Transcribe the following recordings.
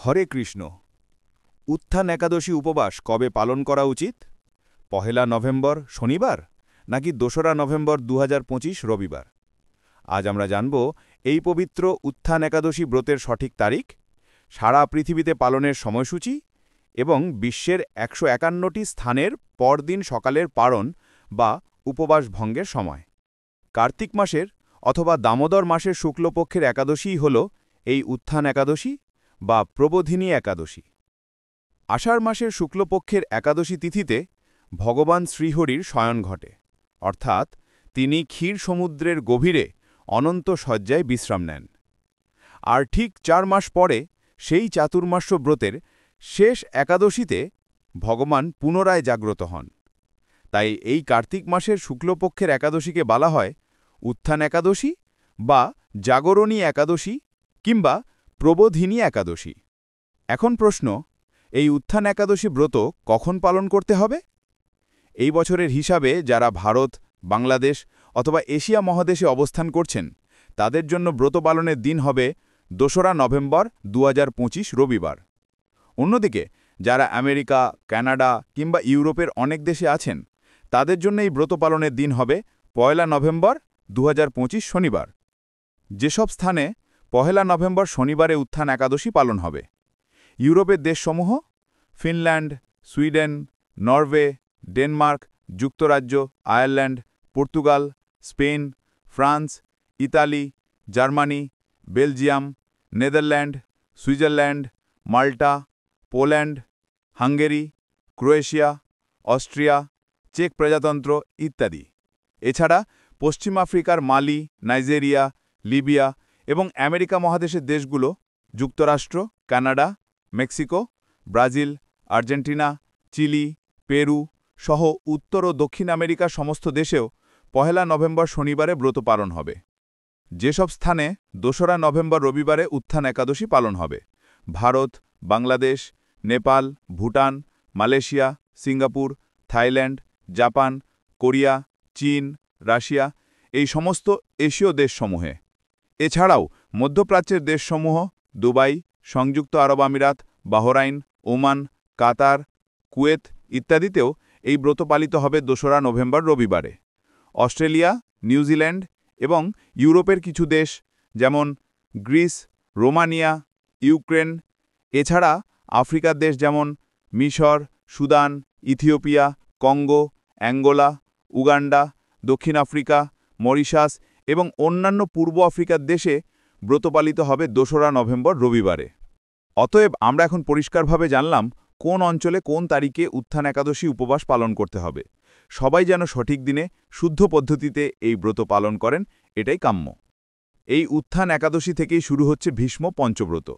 হরে কৃষ্ণ। উত্থান একাদশী উপবাস কবে পালন করা উচিত? ১ নভেম্বর শনিবার নাকি ২রা নভেম্বর ২০২৫ রবিবার? আজ আমরা জানব এই পবিত্র উত্থান একাদশী ব্রতের সঠিক তারিখ, সারা পৃথিবীতে পালনের সময়সূচি এবং বিশ্বের ১৫১টি স্থানের পরদিন সকালের পারণ বা উপবাস ভঙ্গের সময়। কার্তিক মাসের অথবা দামোদর মাসের শুক্লপক্ষের একাদশীই হল এই উত্থান একাদশী বা প্রবোধিনী একাদশী। আষাঢ় মাসের শুক্লপক্ষের একাদশী তিথিতে ভগবান শ্রীহরির শয়ন ঘটে, অর্থাৎ তিনি ক্ষীর সমুদ্রের গভীরে অনন্ত শয্যায় বিশ্রাম নেন। আর ঠিক ৪ মাস পরে সেই চাতুর্মাস্য ব্রতের শেষ একাদশীতে ভগবান পুনরায় জাগ্রত হন। তাই এই কার্তিক মাসের শুক্লপক্ষের একাদশীকে বলা হয় উত্থান একাদশী বা জাগরণী একাদশী কিংবা প্রবোধিনী একাদশী। এখন প্রশ্ন, এই উত্থান একাদশী ব্রত কখন পালন করতে হবে? এই বছরের হিসাবে যারা ভারত, বাংলাদেশ অথবা এশিয়া মহাদেশে অবস্থান করছেন তাদের জন্য ব্রত পালনের দিন হবে ২রা নভেম্বর ২০২৫ রবিবার। অন্যদিকে যারা আমেরিকা, কানাডা কিংবা ইউরোপের অনেক দেশে আছেন তাদের জন্য এই ব্রত পালনের দিন হবে ১ নভেম্বর ২০২৫ শনিবার। যেসব স্থানে ১ নভেম্বর শনিবারে উত্থান একাদশী পালন হবে: ইউরোপের দেশসমূহ ফিনল্যান্ড, সুইডেন, নরওয়ে, ডেনমার্ক, যুক্তরাজ্য, Ireland, Portugal, Spain, France, Italy, Germany, Belgium, Netherlands, Switzerland, Malta, Poland, Hungary, Croatia, Austria, চেক প্রজাতন্ত্র ইত্যাদি। এছাড়া পশ্চিম আফ্রিকার মালি, নাইজেরিয়া, লিবিয়া এবং আমেরিকা মহাদেশের দেশগুলো যুক্তরাষ্ট্র, Canada, Mexico, Brazil, Argentina, Chile, Peru সহ উত্তর ও দক্ষিণ আমেরিকার সমস্ত দেশেও ১ নভেম্বর শনিবারে ব্রত পালন হবে। যেসব স্থানে ২রা নভেম্বর রবিবারে উত্থান একাদশী পালন হবে: Bharat, Bangladesh, Nepal, Bhutan, Malaysia, Singapore, Thailand, Japan, Korea, চীন, রাশিয়া এই সমস্ত এশীয় দেশসমূহে। এছাড়াও মধ্যপ্রাচ্যের দেশসমূহ দুবাই, সংযুক্ত আরব আমিরাত, বাহরাইন, ওমান, কাতার, কুয়েত ইত্যাদিতেও এই ব্রত পালিত হবে ২রা নভেম্বর রবিবারে। অস্ট্রেলিয়া, নিউজিল্যান্ড এবং ইউরোপের কিছু দেশ যেমন গ্রিস, রোমানিয়া, ইউক্রেন, এছাড়া আফ্রিকার দেশ যেমন মিশর, Sudan, Ethiopia, Congo, Angola, Uganda, দক্ষিণ আফ্রিকা, মরিশাস এবং অন্যান্য পূর্ব আফ্রিকার দেশে ব্রত পালিত হবে ২রা নভেম্বর রবিবারে। অতএব আমরা এখন পরিষ্কারভাবে জানলাম কোন অঞ্চলে কোন তারিখে উত্থান একাদশী উপবাস পালন করতে হবে। সবাই যেন সঠিক দিনে শুদ্ধ পদ্ধতিতে এই ব্রত পালন করেন, এটাই কাম্য। এই উত্থান একাদশী থেকেই শুরু হচ্ছে ভীষ্ম পঞ্চব্রত।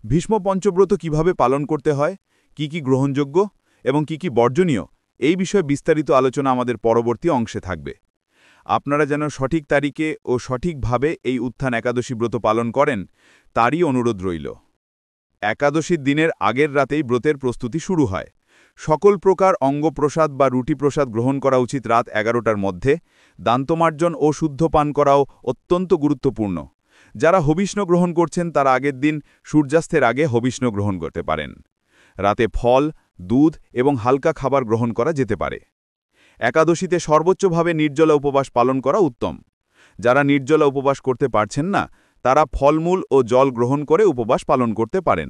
ভীষ্ম পঞ্চব্রত কিভাবে পালন করতে হয়, কি কি গ্রহণযোগ্য এবং কি কি বর্জনীয়, এই বিষয়ে বিস্তারিত আলোচনা আমাদের পরবর্তী অংশে থাকবে। আপনারা যেন সঠিক তারিখে ও সঠিকভাবে এই উত্থান একাদশী ব্রত পালন করেন তারই অনুরোধ রইল। একাদশীর দিনের আগের রাতেই ব্রতের প্রস্তুতি শুরু হয়। সকল প্রকার অঙ্গপ্রসাদ বা রুটি প্রসাদ গ্রহণ করা উচিত রাত ১১টার মধ্যে। দান্তমার্জন ও শুদ্ধ পান করাও অত্যন্ত গুরুত্বপূর্ণ। যারা হবিষ্ণ গ্রহণ করছেন তারা আগের দিন সূর্যাস্তের আগে হবিষ্ণ গ্রহণ করতে পারেন। রাতে ফল, দুধ এবং হালকা খাবার গ্রহণ করা যেতে পারে। একাদশীতে সর্বোচ্চভাবে নির্জলা উপবাস পালন করা উত্তম। যারা নির্জলা উপবাস করতে পারছেন না তারা ফলমূল ও জল গ্রহণ করে উপবাস পালন করতে পারেন।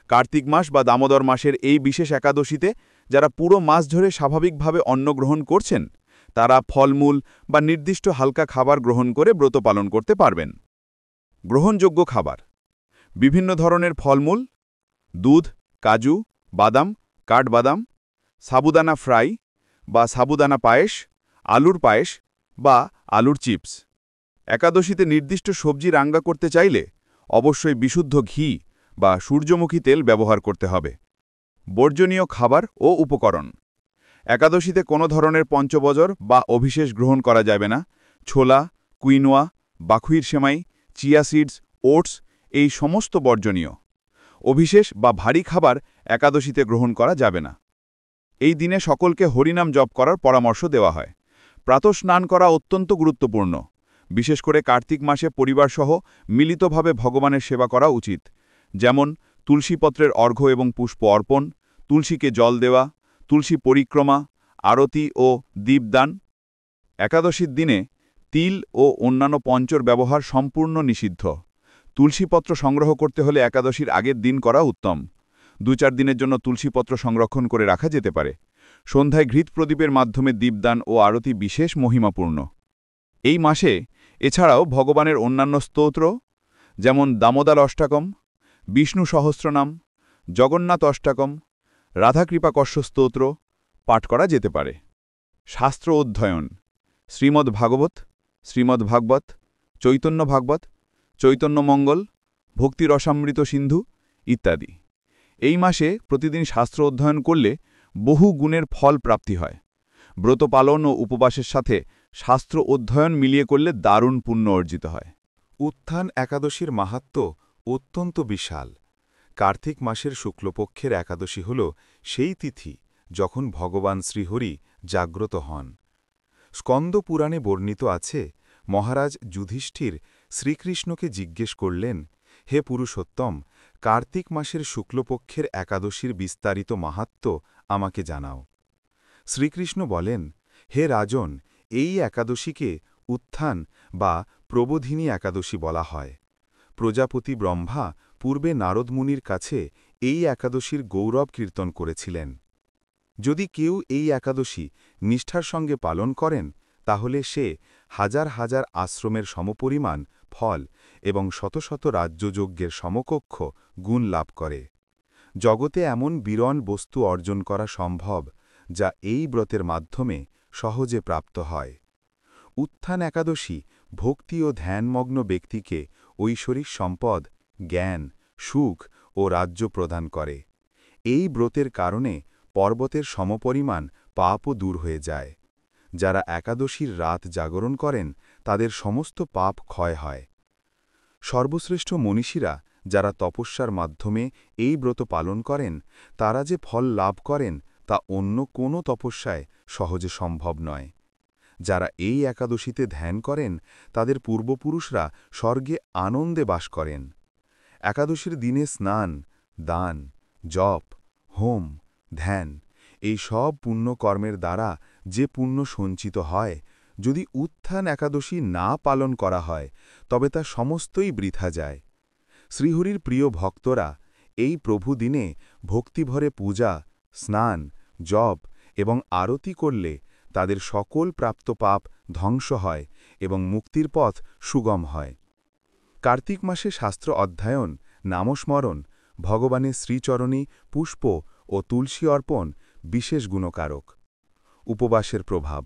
কার্তিক মাস বা দামোদর মাসের এই বিশেষ একাদশীতে যারা পুরো মাস ধরে স্বাভাবিকভাবে অন্ন গ্রহণ করছেন তারা ফলমূল বা নির্দিষ্ট হালকা খাবার গ্রহণ করে ব্রত পালন করতে পারবেন। গ্রহণযোগ্য খাবার: বিভিন্ন ধরনের ফলমূল, দুধ, কাজু, বাদাম, কাঠবাদাম, সাবুদানা ফ্রাই বা সাবুদানা পায়েস, আলুর পায়েস বা আলুর চিপস। একাদশীতে নির্দিষ্ট সবজি রান্না করতে চাইলে অবশ্যই বিশুদ্ধ ঘি বা সূর্যমুখী তেল ব্যবহার করতে হবে। বর্জনীয় খাবার ও উপকরণ: একাদশীতে কোনো ধরনের পঞ্চবজর বা অভিশেষ গ্রহণ করা যাবে না। ছোলা, কুইনোয়া, বাখুইর সেমাই, চিয়া সিডস, ওটস এই সমস্ত বর্জনীয়। অভিশেষ বা ভারী খাবার একাদশীতে গ্রহণ করা যাবে না। এই দিনে সকলকে হরিনাম জপ করার পরামর্শ দেওয়া হয়। প্রাতঃস্নান করা অত্যন্ত গুরুত্বপূর্ণ। বিশেষ করে কার্তিক মাসে পরিবারসহ মিলিতভাবে ভগবানের সেবা করা উচিত। যেমন তুলসীপত্রের অর্ঘ্য এবং পুষ্প অর্পণ, তুলসীকে জল দেওয়া, তুলসী পরিক্রমা, আরতি ও দীপদান। একাদশীর দিনে তিল ও অন্যান্য পঞ্চর ব্যবহার সম্পূর্ণ নিষিদ্ধ। তুলসীপত্র সংগ্রহ করতে হলে একাদশীর আগের দিন করা উত্তম। 2-4 দিনের জন্য তুলসীপত্র সংরক্ষণ করে রাখা যেতে পারে। সন্ধ্যায় ঘৃত প্রদীপের মাধ্যমে দীপদান ও আরতি বিশেষ মহিমাপূর্ণ। এই মাসে এছাড়াও ভগবানের অন্যান্য স্তোত্র যেমন দামোদর অষ্টাকম, বিষ্ণু সহস্রনাম, জগন্নাথ অষ্টাকম, রাধাকৃপাকর্ষ স্তোত্র পাঠ করা যেতে পারে। শাস্ত্র অধ্যয়ন: শ্রীমদ্ ভাগবত, শ্রীমদ্ ভাগবত, চৈতন্য ভাগবত, চৈতন্য মঙ্গল, ভক্তি রসামৃত সিন্ধু ইত্যাদি। এই মাসে প্রতিদিন শাস্ত্র অধ্যয়ন করলে বহু গুণের ফল প্রাপ্তি হয়। ব্রত পালন ও উপবাসের সাথে শাস্ত্র অধ্যয়ন মিলিয়ে করলে দারুণ পুণ্য অর্জিত হয়। উত্থান একাদশীর মাহাত্ম্য অত্যন্ত বিশাল। কার্তিক মাসের শুক্লপক্ষের একাদশী হল সেই তিথি যখন ভগবান শ্রীহরি জাগ্রত হন। স্কন্দ পুরাণে বর্ণিত আছে, মহারাজ যুধিষ্ঠির শ্রীকৃষ্ণকে জিজ্ঞেস করলেন, হে পুরুষোত্তম, কার্তিক মাসের শুক্লপক্ষের একাদশীর বিস্তারিত মাহাত্ম্য আমাকে জানাও। শ্রীকৃষ্ণ বলেন, হে রাজন, এই একাদশীকে উত্থান বা প্রবোধিনী একাদশী বলা হয়। প্রজাপতি ব্রহ্মা পূর্বে নারদ মুনির কাছে এই একাদশীর গৌরব কীর্তন করেছিলেন। যদি কেউ এই একাদশী নিষ্ঠার সঙ্গে পালন করেন, তাহলে সে হাজার হাজার আশ্রমের সমপরিমাণ ফল এবং শত শত রাজ্যযজ্ঞের সমকক্ষ গুণ লাভ করে। জগতে এমন বিরল বস্তু অর্জন করা সম্ভব, যা এই ব্রতের মাধ্যমে সহজে প্রাপ্ত হয়। উত্থান একাদশী ভক্তি ও ধ্যানমগ্ন ব্যক্তিকে ঐশ্বরিক সম্পদ, জ্ঞান, সুখ ও রাজ্য প্রদান করে। এই ব্রতের কারণে পর্বতের সমপরিমাণ পাপও দূর হয়ে যায়। যারা একাদশীর রাত জাগরণ করেন, তাদের সমস্ত পাপ ক্ষয় হয়। সর্বশ্রেষ্ঠ মনীষীরা যারা তপস্যার মাধ্যমে এই ব্রত পালন করেন, তারা যে ফল লাভ করেন তা অন্য কোনো তপস্যায় সহজে সম্ভব নয়। যারা এই একাদশীতে ধ্যান করেন, তাদের পূর্বপুরুষরা স্বর্গে আনন্দে বাস করেন। একাদশীর দিনে স্নান, দান, জপ, হোম, ধ্যান এই সব পুণ্যকর্মের দ্বারা যে পুণ্য সঞ্চিত হয়, যদি উত্থান একাদশী না পালন করা হয়, তবে তা সমস্তই বৃথা যায়। শ্রীহরির প্রিয় ভক্তরা এই প্রভু দিনে ভক্তিভরে পূজা, স্নান, জপ এবং আরতি করলে তাদের সকল প্রাপ্ত পাপ ধ্বংস হয় এবং মুক্তির পথ সুগম হয়। কার্তিক মাসে শাস্ত্র অধ্যয়ন, নামস্মরণ, ভগবানের শ্রীচরণী পুষ্প ও তুলসী অর্পণ বিশেষ গুণকারক। উপবাসের প্রভাব: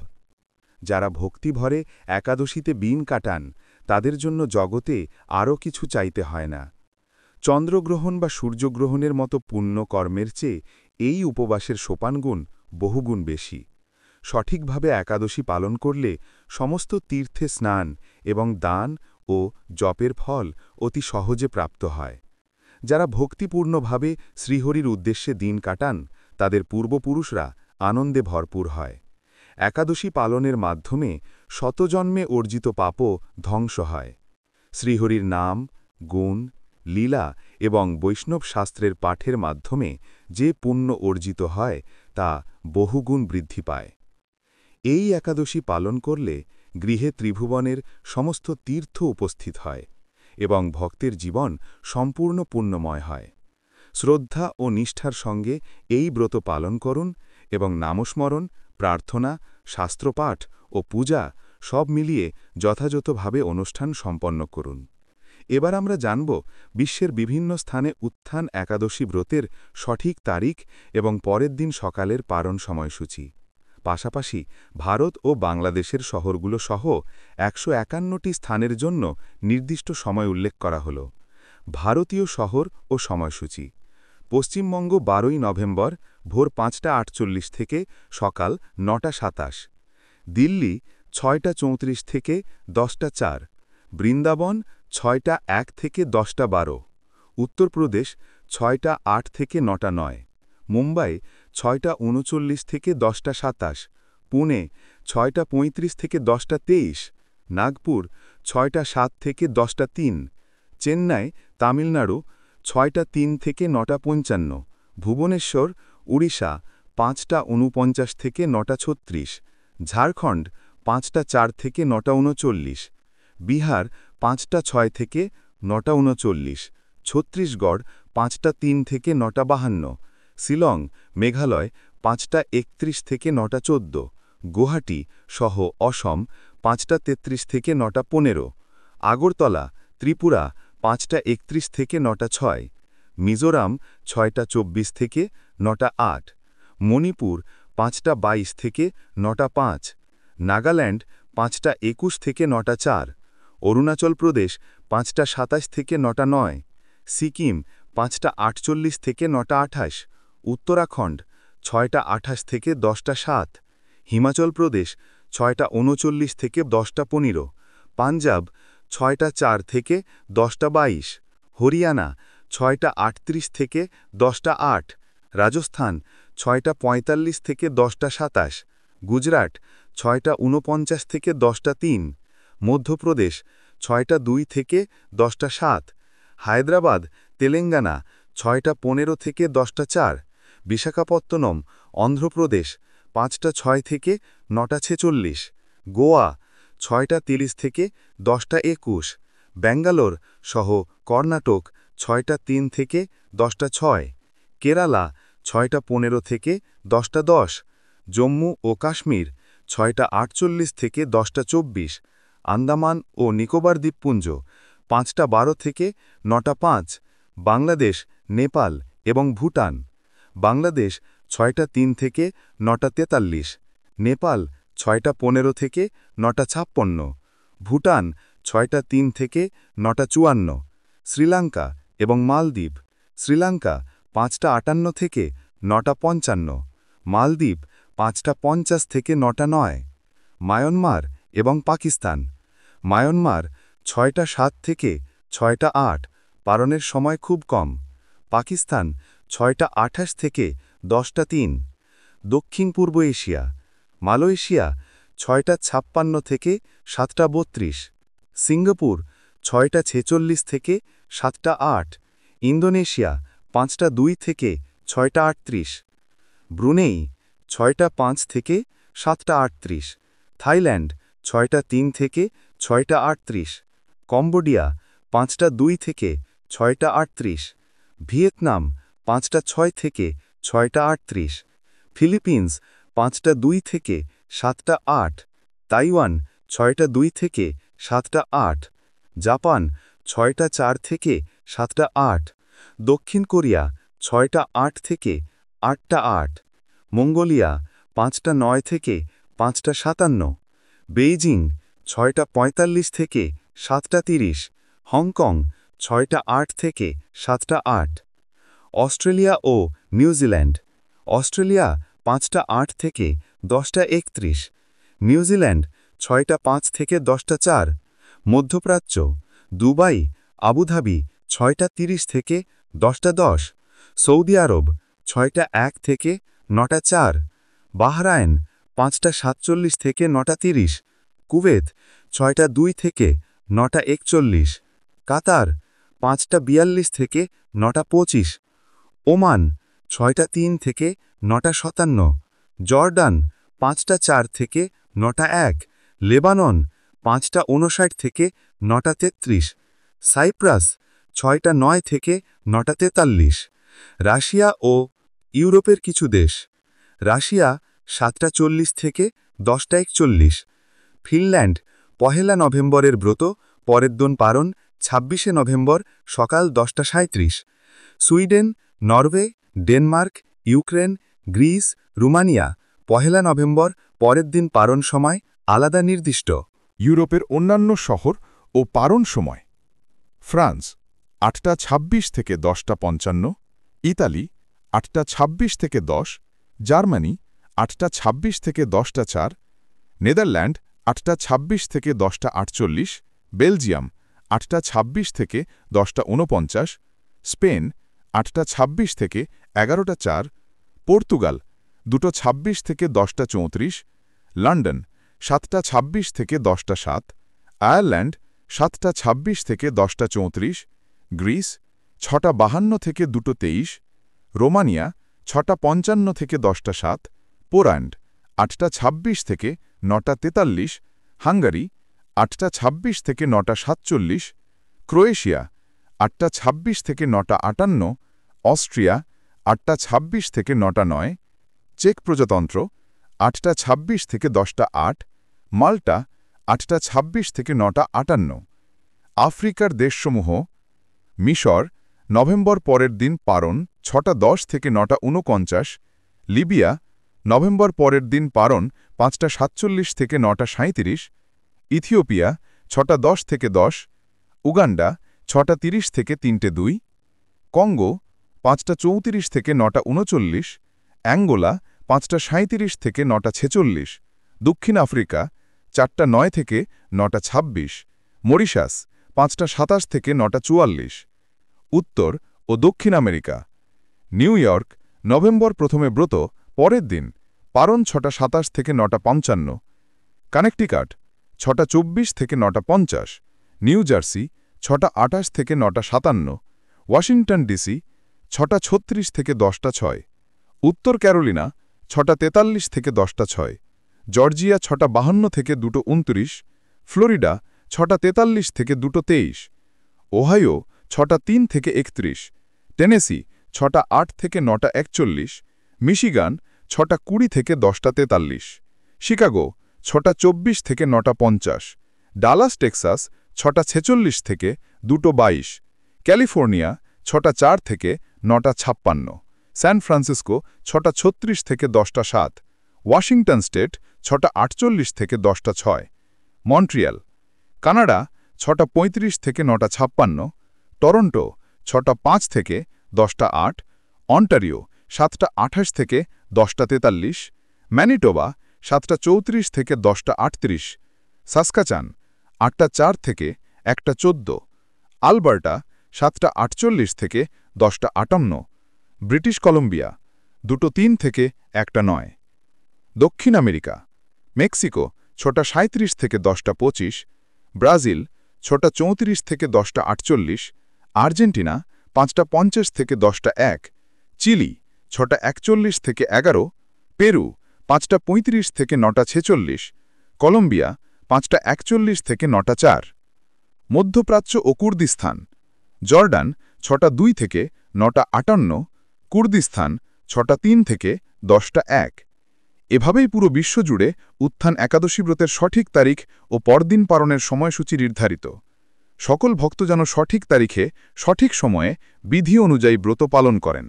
যারা ভক্তিভরে একাদশীতে দিন কাটান, তাদের জন্য জগতে আরও কিছু চাইতে হয় না। চন্দ্রগ্রহণ বা সূর্যগ্রহণের মতো পুণ্য কর্মের চেয়ে এই উপবাসের সোপানগুণ বহুগুণ বেশি। সঠিকভাবে একাদশী পালন করলে সমস্ত তীর্থে স্নান এবং দান ও জপের ফল অতি সহজে প্রাপ্ত হয়। যারা ভক্তিপূর্ণভাবে শ্রীহরির উদ্দেশ্যে দিন কাটান, তাদের পূর্বপুরুষরা আনন্দে ভরপুর হয়। একাদশী পালনের মাধ্যমে শতজন্মে অর্জিত পাপও ধ্বংস হয়। শ্রীহরির নাম, গুণ, লীলা এবং বৈষ্ণব শাস্ত্রের পাঠের মাধ্যমে যে পুণ্য অর্জিত হয়, তা বহুগুণ বৃদ্ধি পায়। এই একাদশী পালন করলে গৃহে ত্রিভুবনের সমস্ত তীর্থ উপস্থিত হয় এবং ভক্তের জীবন সম্পূর্ণ পুণ্যময় হয়। শ্রদ্ধা ও নিষ্ঠার সঙ্গে এই ব্রত পালন করুন এবং নামস্মরণ, প্রার্থনা, শাস্ত্রপাঠ ও পূজা সব মিলিয়ে যথাযথভাবে অনুষ্ঠান সম্পন্ন করুন। এবার আমরা জানব বিশ্বের বিভিন্ন স্থানে উত্থান একাদশী ব্রতের সঠিক তারিখ এবং পরের দিন সকালের পারণ সময়সূচি। পাশাপাশি ভারত ও বাংলাদেশের শহরগুলো সহ 151টি স্থানের জন্য নির্দিষ্ট সময় উল্লেখ করা হল। ভারতীয় শহর ও সময়সূচি: পশ্চিমবঙ্গ 12ই নভেম্বর ভোর 5টা 48 থেকে সকাল 9টা 27, দিল্লি 6টা 34 থেকে 10টা 4, বৃন্দাবন 6টা 1 থেকে 10টা 12, উত্তরপ্রদেশ 6টা 8 থেকে 9টা 9, মুম্বাই 6টা 39 থেকে 10টা 27, পুনে 6টা 35 থেকে 10টা 23, নাগপুর 6টা 7 থেকে 10টা 3, চেন্নাই, তামিলনাড়ু 6টা 3 থেকে 9টা 55, ভুবনেশ্বর উড়িষ্যা 5টা 49 থেকে 9টা 36, ঝাড়খণ্ড 5টা 4 থেকে 9টা 39, বিহার 5টা 6 থেকে 9টা 39, ছত্তিশগড় 5টা 3 থেকে 9টা 52, শিলং মেঘালয় 5টা 31 থেকে 9টা 14, গুয়াহাটি সহ অসম 5টা 33 থেকে 9টা 15, আগরতলা ত্রিপুরা 5টা 31 থেকে 9টা 6, মিজোরাম 6টা 24 থেকে 9টা 8, মণিপুর 5টা 22 থেকে 9টা 5, নাগাল্যান্ড 5টা 21 থেকে 9টা 4, অরুণাচল প্রদেশ 5টা 27 থেকে 9টা 9, সিকিম 5টা 48 থেকে 9টা 28, উত্তরাখণ্ড 6টা 28 থেকে 10টা 7, হিমাচল প্রদেশ 6টা 39 থেকে 10টা 15, পাঞ্জাব 6টা 4 থেকে 10টা 22, হরিয়ানা 6টা 38 থেকে 10টা 8, রাজস্থান 6টা 45 থেকে 10টা 27, গুজরাট 6টা 49 থেকে 10টা 3, মধ্যপ্রদেশ 6টা 2 থেকে 10টা 7, হায়দ্রাবাদ তেলেঙ্গানা 6টা 15 থেকে 10টা 4, বিশাখাপত্তনম অন্ধ্রপ্রদেশ 5টা 6 থেকে 9টা 46, গোয়া 6টা 30 থেকে 10টা 21, ব্যাঙ্গালোর সহ কর্ণাটক 6টা 3 থেকে 10টা 6, কেরালা 6টা 15 থেকে 10টা 10, জম্মু ও কাশ্মীর 6টা 48 থেকে 10টা 24, আন্দামান ও নিকোবর দ্বীপপুঞ্জ 5টা 12 থেকে 9টা 5, বাংলাদেশ নেপাল এবং ভুটান, বাংলাদেশ 6টা 3 থেকে 9টা 43, নেপাল 6টা 15 থেকে 9টা 56, ভুটান 6টা 3 থেকে 9টা 54, শ্রীলঙ্কা এবং মালদ্বীপ, শ্রীলঙ্কা 5টা 58 থেকে 9টা 55, মালদ্বীপ 5টা 50 থেকে 9টা 9, মায়ানমার এবং পাকিস্তান, মায়ানমার 6টা 7 থেকে 6টা 8, পালনের সময় খুব কম, পাকিস্তান 6টা 28 থেকে 10টা 3, দক্ষিণ পূর্ব এশিয়া, মালয়েশিয়া 6টা 56 থেকে 7টা 32, সিঙ্গাপুর 6টা 46 থেকে 7টা 8, ইন্দোনেশিয়া 5টা 2 থেকে 6টা 38, ব্রুনেই 6টা 5 থেকে 7টা 38, থাইল্যান্ড 6টা 3 থেকে 6টা 38, কম্বোডিয়া 5টা 2 থেকে 6টা 38, ভিয়েতনাম 5টা 6 থেকে 6টা 38, ফিলিপিন্স 5টা 2 থেকে 7টা 8, তাইওয়ান 6টা 2 থেকে 7টা 8, জাপান 6টা 4 থেকে 7টা 8, দক্ষিণ কোরিয়া 6টা 8 থেকে 8টা 8, মঙ্গোলিয়া 5টা 9 থেকে 5টা 57, বেইজিং 6টা 45 থেকে 7টা 30, হংকং 6টা 8 থেকে 7টা 8, অস্ট্রেলিয়া ও নিউজিল্যান্ড, অস্ট্রেলিয়া 5টা 8 থেকে 10টা 31, নিউজিল্যান্ড 6টা 5 থেকে 10টা 4, মধ্যপ্রাচ্য, দুবাই আবুধাবি 6টা 30 থেকে 10টা 10, সৌদি আরব 6টা 1 থেকে 9টা 4, বাহরাইন 5টা 47 থেকে 9টা 30, কুয়েত 6টা 2 থেকে 9টা 41, কাতার 5টা 42 থেকে 9টা 25, ওমান 6টা 3 থেকে 9টা 57, জর্ডান 5টা 4 থেকে 9টা 1, লেবানন 5টা 59 থেকে 9টা 33, সাইপ্রাস 6টা 9 থেকে 9টা 43, রাশিয়া ও ইউরোপের কিছু দেশ, রাশিয়া 7টা 40 থেকে 10টা 41, ফিনল্যান্ড 1 নভেম্বরের ব্রত পরের দিন পালন 26 নভেম্বর সকাল 10টা 37, Sweden Norway Denmark Ukraine Greece Romania 1 November পরের দিন পালন সময় আলাদা নির্দিষ্ট। ইউরোপের অন্যান্য শহর ও পালন সময়, ফ্রান্স 8টা 26 থেকে 10টা 55, ইতালি 8টা 26 থেকে 10, জার্মানি 8টা 26 থেকে 10টা 4, নেদারল্যান্ড 8টা 26 থেকে 10টা 48, বেলজিয়াম 8টা 26 থেকে 10টা 49, স্পেন 8টা 26 থেকে 11টা 4, পর্তুগাল 2টো 26 থেকে 10টা 34, লন্ডন 7টা 26 থেকে 10টা 7, আয়ারল্যান্ড 7টা 26 থেকে 10টা 34, গ্রিস 6:52 থেকে 2:23, রোমানিয়া 6:55 থেকে 10:07, পোল্যান্ড 8:26 থেকে 9:43, হাঙ্গারি 8:26 থেকে 9:47, ক্রোয়েশিয়া 8:26 থেকে 9:58, অস্ট্রিয়া 8:26 থেকে 9:09, চেক প্রজাতন্ত্র 8:26 থেকে 10:08, মাল্টা 8:26 থেকে 9:58। আফ্রিকার দেশসমূহ মিশর নভেম্বর পরের দিন পারণ 6:10 থেকে 9:49, লিবিয়া নভেম্বর পরের দিন পারণ 5:47 থেকে 9:37, ইথিওপিয়া 6:10 থেকে 10, উগান্ডা 6:30 থেকে 3:02, কঙ্গো 5:34 থেকে 9:39, অ্যাঙ্গোলা 5:37 থেকে 9:46, দক্ষিণ আফ্রিকা 4:09 থেকে 9:26, মরিশাস 5:27 থেকে 9:44। উত্তর ও দক্ষিণ আমেরিকা নিউ ইয়র্ক নভেম্বর প্রথমে ব্রত পরের দিন পারণ 6:27 থেকে 9:55, কানেকটিকাট 6:24 থেকে 9:50, নিউ জার্সি 6:28 থেকে 9:57, ওয়াশিংটন ডিসি 6:36 থেকে 10:06, উত্তর ক্যারোলিনা 6:43 থেকে 10:06, জর্জিয়া 6:52 থেকে 2:29, ফ্লোরিডা 6:43 থেকে 2:23, ওহাইও 6:03 থেকে 31, টেনেসি 6:08 থেকে 9:41, মিশিগান 6:20 থেকে 10:43, শিকাগো 6:24 থেকে 9:50, ডালাস টেক্সাস 6:46 থেকে 2:22, ক্যালিফোর্নিয়া 6:04 থেকে 9:56, স্যান ফ্রান্সিসকো 6:36 থেকে 10:07, ওয়াশিংটন স্টেট 6:48 থেকে 10:06, মন্ট্রিয়াল কানাডা 6:35 থেকে 9:56, টরন্টো 6:05 থেকে 10:08, অন্টারিও 7:28 থেকে 10:43, ম্যানিটোবা 7:34 থেকে 10:38, সাসকাচান 8:04 থেকে 1:14, আলবার্টা 7:48 থেকে 10:58, ব্রিটিশ কলম্বিয়া 2:03 থেকে 1:09, দক্ষিণ আমেরিকা মেক্সিকো 6:37 থেকে 10:25, ব্রাজিল 6:34 থেকে 10:48, আর্জেন্টিনা 5:50 থেকে 10:01, চিলি 6:41 থেকে 11, পেরু 5:35 থেকে 9:46, কলম্বিয়া 5:41 থেকে 9:04, মধ্যপ্রাচ্য ও কুর্দিস্তান জর্ডান 6:02 থেকে 9:58, কুর্দিস্তান 6:03 থেকে 10:01। এভাবেই পুরো বিশ্বজুড়ে উত্থান একাদশী ব্রতের সঠিক তারিখ ও পরদিন পালনের সময়সূচি নির্ধারিত। সকল ভক্ত যেন সঠিক তারিখে সঠিক সময়ে বিধি অনুযায়ী ব্রত পালন করেন।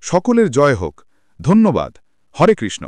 সকলের জয় হোক। ধন্যবাদ। হরে কৃষ্ণ।